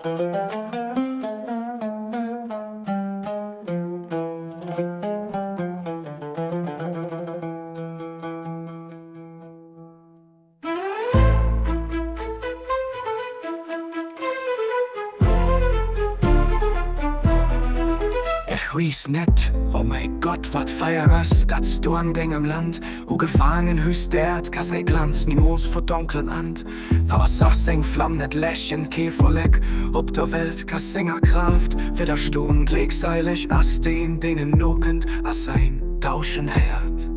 Ich weiß nicht, oh mein Gott, wat feierst, dass du an deinem Land, wo gefangen höchst der kann sei Glanz niemals verdunkeln and. Was sagst sing Flamm net lächen, Käferleck, ob der Welt kann Sängerkraft, widerstehen gleichseilig, as den, denen nuckend, as sein Tauschen hört.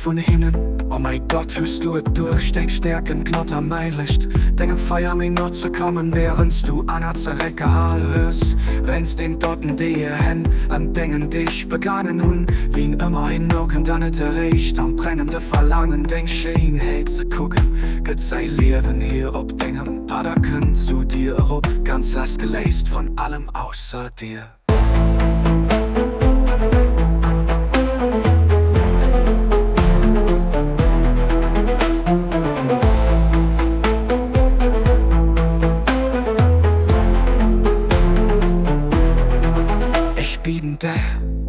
Von hinnen, oh mein Gott, hörst du et durch, denk Stärken knotter mein Licht. Denk Feier mir not zu kommen, während du an der Zerrecke hörst. Wenn's den Dotten dir hen, an denken dich begannen nun, wie immer hinlockend an et Recht, am brennende Verlangen, denk Schönheit zu gucken. Get sei Leben hier ob deinem Padaken zu dir erup, ganz last geläst von allem außer dir.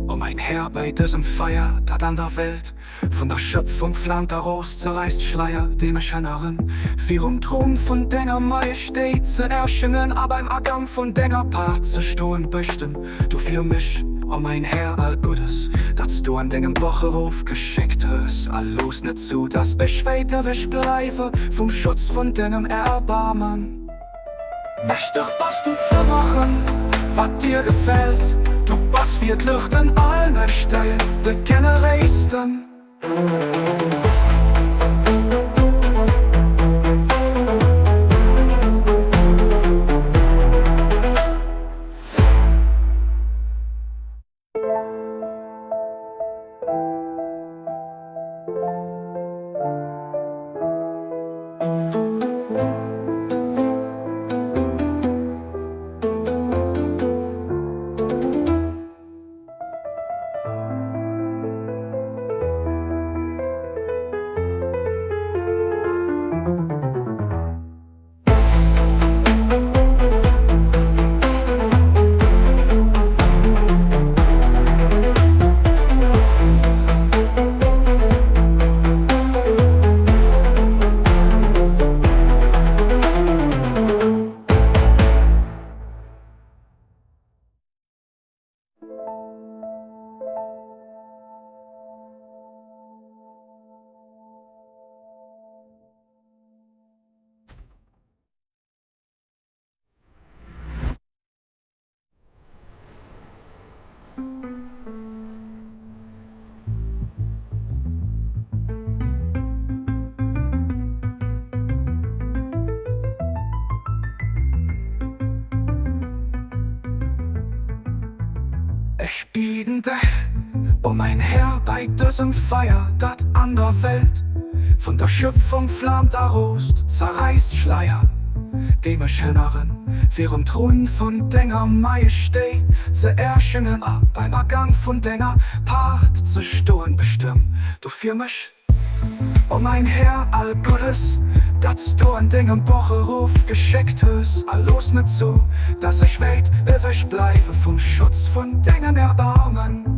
Oh mein Herr, bei diesem Feier, dat an der Welt, von der Schöpfung flammt der Rost, zerreißt Schleier, dem ich Herrin, wie Thron von deiner Majestät zu erschenen, aber im Agang von deiner Part zu stohen büchten. Du für mich, oh mein Herr, all Gutes, dass du an deinem Bocherhof geschickt hast, all los nicht zu, dass beschweiterisch bleibe, vom Schutz von deinem Erbarmen. Mächtig was du zu machen, was dir gefällt. Du bist wie Licht in allen Stellen, de Generästen. Ich bieten dich, oh mein Herr, bei diesem Feier, dat an der Welt, von der Schöpfung flammt der Rost, zerreißt Schleier, dem ich Herrin, während Thron von deiner Majestät, zu erschenen ab, beim Ergang von deiner Part zu stohen bestimmt. Du für mich, oh mein Herr, all Gutes, dass du an deinem Bocherhof geschickt hast, all los nicht so, dass ich weit ewig bleibe vom Schutz von deinem Erbarmen.